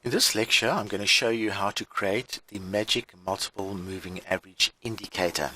In this lecture, I'm going to show you how to create the magic multiple moving average indicator.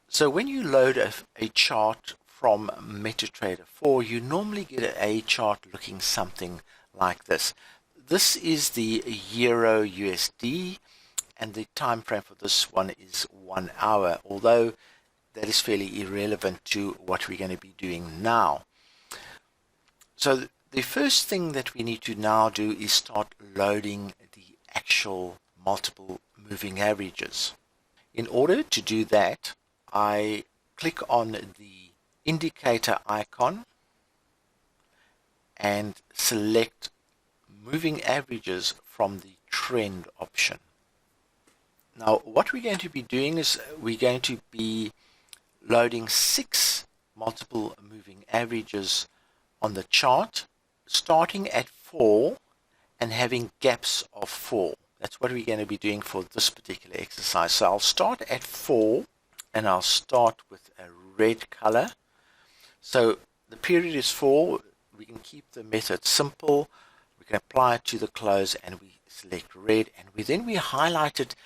So when you load a chart from MetaTrader 4, you normally get a chart looking something like this. This is the Euro USD, and the time frame for this one is 1 hour, although that is fairly irrelevant to what we're going to be doing now. So the first thing that we need to now do is start loading the actual multiple moving averages. In order to do that, I click on the indicator icon and select moving averages from the trend option. Now what we're going to be doing is we're going to be loading 6 multiple moving averages on the chart, starting at 4 and having gaps of 4. That's what we're going to be doing for this particular exercise. So I'll start at 4 and I'll start with a red color. So the period is 4. We can keep the method simple. We can apply it to the close and we select red, and we highlight it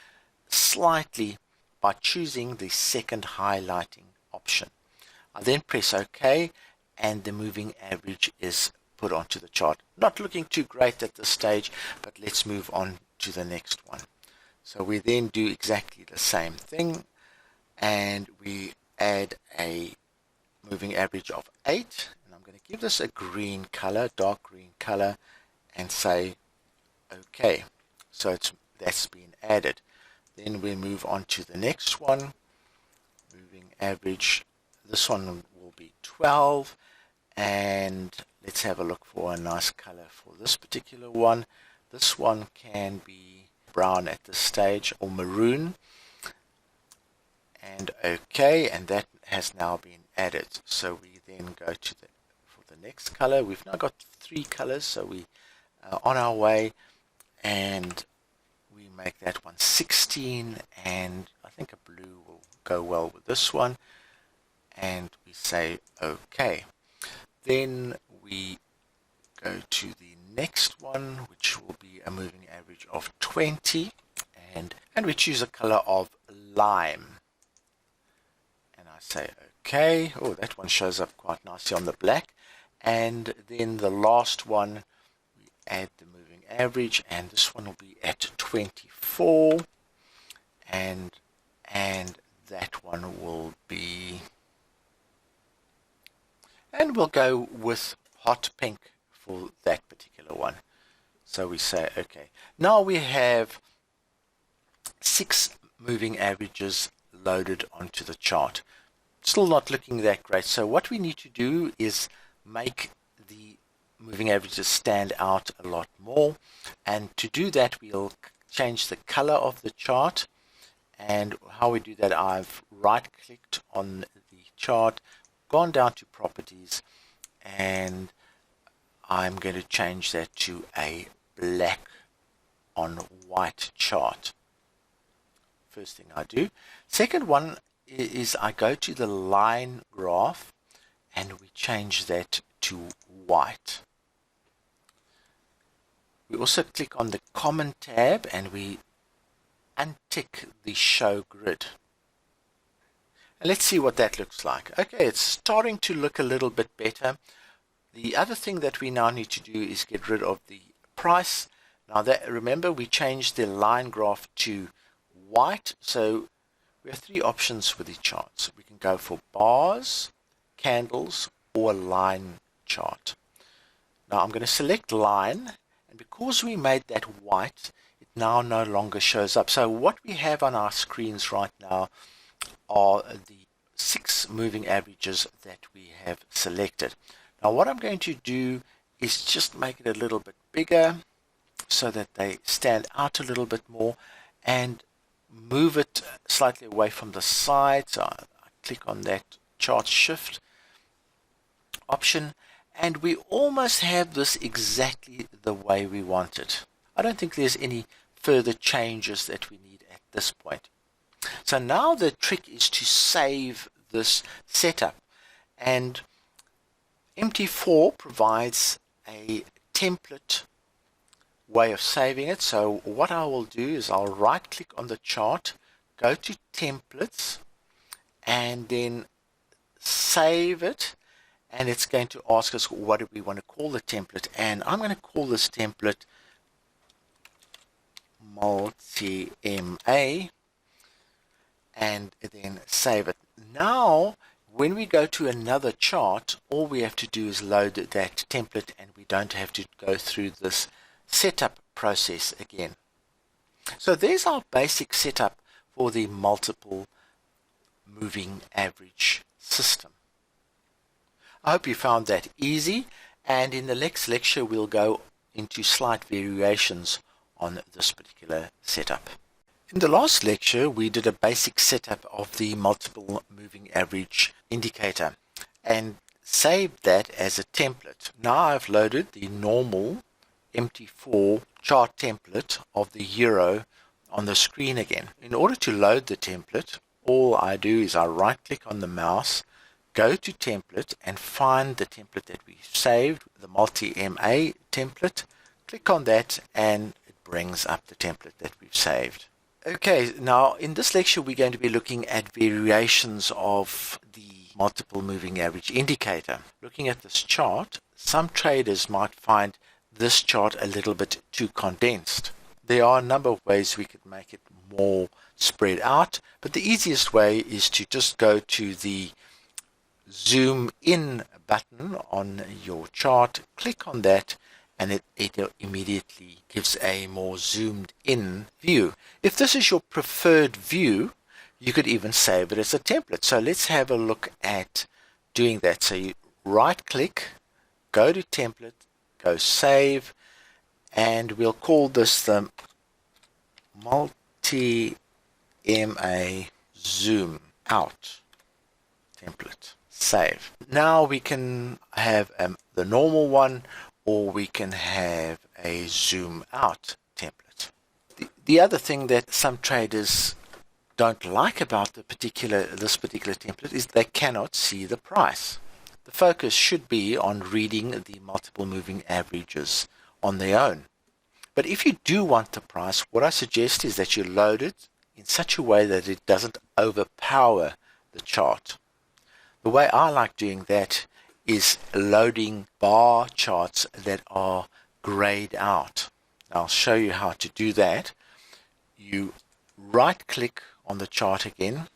slightly by choosing the second highlighting option. I then press OK and the moving average is put onto the chart. Not looking too great at this stage, but let's move on to the next one. So we then do exactly the same thing and we add a moving average of 8, and I'm going to give this a green color, dark green color, and say OK. So that's been added. Then we move on to the next one, moving average. This one will be 12, and let's have a look for a nice color for this particular one. This one can be brown at this stage or maroon, and OK, and that has now been added. So we then go to for the next color. We've now got 3 colors, so we are on our way, and we make that one 16, and I think a blue will go well with this one, and we say OK. Then we go to the next one, which will be a moving average of 20, and we choose a color of lime, and I say OK. Oh, that one shows up quite nicely on the black. And then the last one, we add the moving average, and this one will be at 24, and that one will be, and we'll go with hot pink for that particular one. So we say OK. Now we have 6 moving averages loaded onto the chart. Still not looking that great. So what we need to do is make the moving averages stand out a lot more, and to do that we'll change the color of the chart. And how we do that, I've right clicked on the chart, gone down to properties, and I'm going to change that to a black on white chart. First thing I do. Second one is I go to the line graph and we change that to white. We also click on the common tab and we untick the show grid. And let's see what that looks like. Okay, it's starting to look a little bit better. The other thing that we now need to do is get rid of the price. Now that, remember, we changed the line graph to white, so we have 3 options for the charts. We can go for bars, candles, or a line chart. Now I'm going to select line, and because we made that white, it now no longer shows up. So what we have on our screens right now are the 6 moving averages that we have selected. Now what I'm going to do is just make it a little bit bigger so that they stand out a little bit more, and move it slightly away from the side. So I click on that chart shift option, and we almost have this exactly the way we want it. I don't think there's any further changes that we need at this point. So now the trick is to save this setup, and MT4 provides a template way of saving it. So what I will do is I'll right click on the chart, go to templates, and then save it, and it's going to ask us what do we want to call the template, and I'm going to call this template multi-MA, and then save it. Now when we go to another chart, all we have to do is load that template, and we don't have to go through this setup process again. So there's our basic setup for the multiple moving average system. I hope you found that easy, and in the next lecture we'll go into slight variations on this particular setup. In the last lecture we did a basic setup of the multiple moving average indicator and saved that as a template. Now I've loaded the normal MT4 chart template of the euro on the screen again. In order to load the template, all I do is I right click on the mouse, go to template, and find the template that we saved, the multi-MA template, click on that, and it brings up the template that we've saved. Okay, now in this lecture we're going to be looking at variations of the multiple moving average indicator. Looking at this chart, some traders might find this chart a little bit too condensed. There are a number of ways we could make it more spread out, but the easiest way is to just go to the zoom in button on your chart, click on that, and it immediately gives a more zoomed in view. If this is your preferred view, you could even save it as a template. So let's have a look at doing that. So you right click, go to template, go save, and we'll call this the multi-MA zoom out template. Save. Now we can have the normal one, or we can have a zoom out template. The other thing that some traders don't like about this particular template is they cannot see the price. The focus should be on reading the multiple moving averages on their own. But if you do want the price, what I suggest is that you load it in such a way that it doesn't overpower the chart. The way I like doing that is loading bar charts that are grayed out. I'll show you how to do that. You right click on the chart again,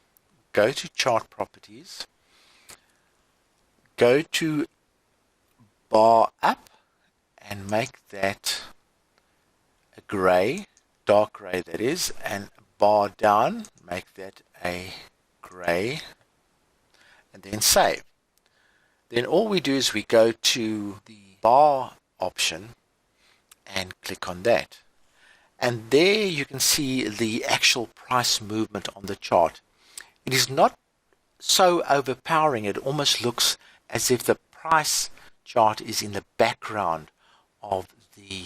go to chart properties, go to bar up and make that a gray, dark gray that is, and bar down, make that a gray, and then save. Then all we do is we go to the bar option and click on that. And there you can see the actual price movement on the chart. It is not so overpowering, it almost looks as if the price chart is in the background of the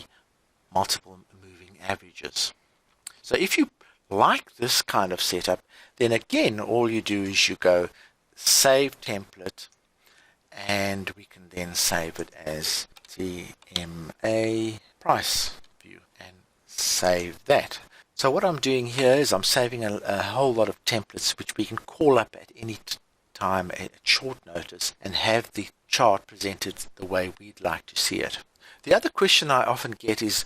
multiple moving averages. So if you like this kind of setup, then again all you do is you go save template, and we can then save it as TMA price view and save that. So what I'm doing here is I'm saving a whole lot of templates which we can call up at any time at short notice and have the chart presented the way we'd like to see it. The other question I often get is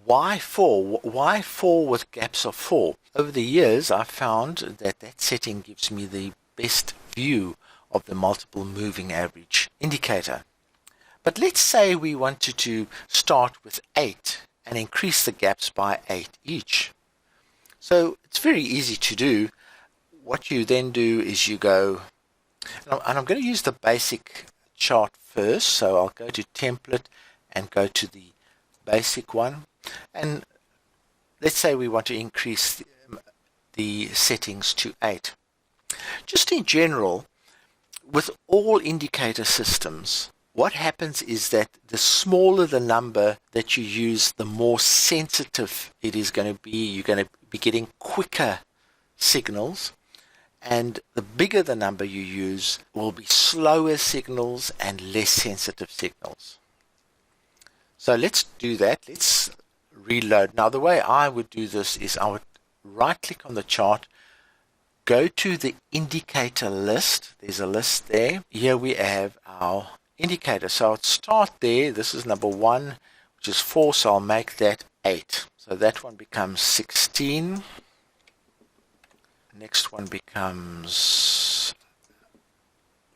why 4? Why 4 with gaps of 4? Over the years I've found that that setting gives me the best view of the multiple moving average indicator. But let's say we wanted to start with 8 and increase the gaps by 8 each. So it's very easy to do. What you then do is you go, and I'm going to use the basic chart first, so I'll go to template and go to the basic one, and let's say we want to increase the settings to 8. Just in general, with all indicator systems, what happens is that the smaller the number that you use, the more sensitive it is going to be. You're going to be getting quicker signals, and the bigger the number you use will be slower signals and less sensitive signals. So let's do that. Let's reload. Now the way I would do this is I would right click on the chart, go to the indicator list. There's a list there. Here we have our indicator. So I'll start there. This is number 1, which is 4, so I'll make that 8. So that one becomes 16. Next one becomes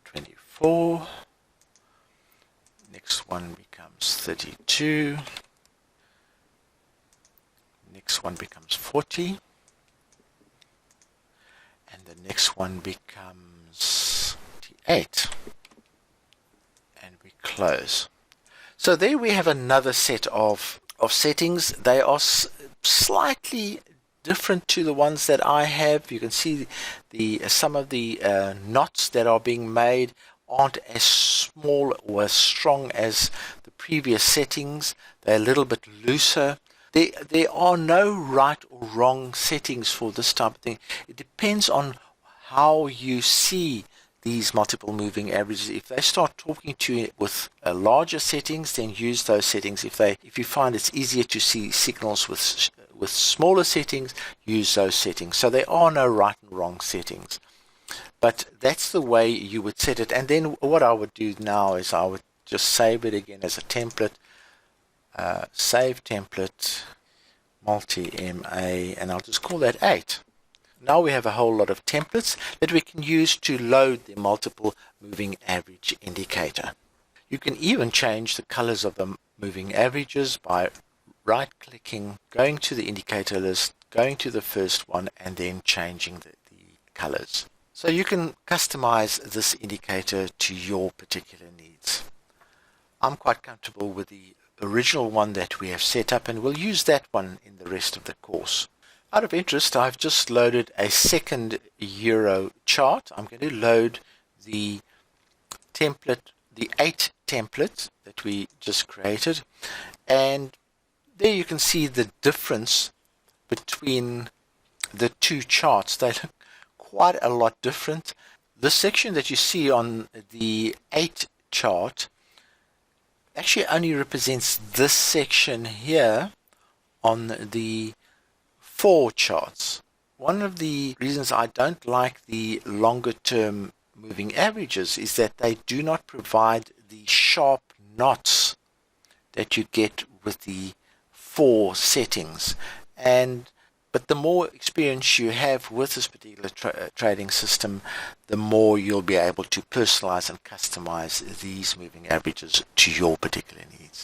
24. Next one becomes 32. Next one becomes 40. And the next one becomes 28. And we close. So there we have another set of settings. They are slightly different to the ones that I have. You can see some of the knots that are being made aren't as small or as strong as the previous settings. They're a little bit looser. There are no right or wrong settings for this type of thing. It depends on how you see these multiple moving averages. If they start talking to you with larger settings, then use those settings. If you find it's easier to see signals with smaller settings, use those settings. So there are no right and wrong settings. But that's the way you would set it. And then what I would do now is I would just save it again as a template. Save template, multi-MA, and I'll just call that 8. Now we have a whole lot of templates that we can use to load the multiple moving average indicator. You can even change the colors of the moving averages by right-clicking, going to the indicator list, going to the first one, and then changing the colors. So you can customize this indicator to your particular needs. I'm quite comfortable with the original one that we have set up, and we'll use that one in the rest of the course. Out of interest, I've just loaded a second euro chart. I'm going to load the template, the 8 template that we just created, and there you can see the difference between the two charts. They look quite a lot different. The section that you see on the 8 chart actually only represents this section here on the 4 charts. One of the reasons I don't like the longer term moving averages is that they do not provide the sharp knots that you get with the 4 settings. But the more experience you have with this particular trading system, the more you'll be able to personalize and customize these moving averages to your particular needs.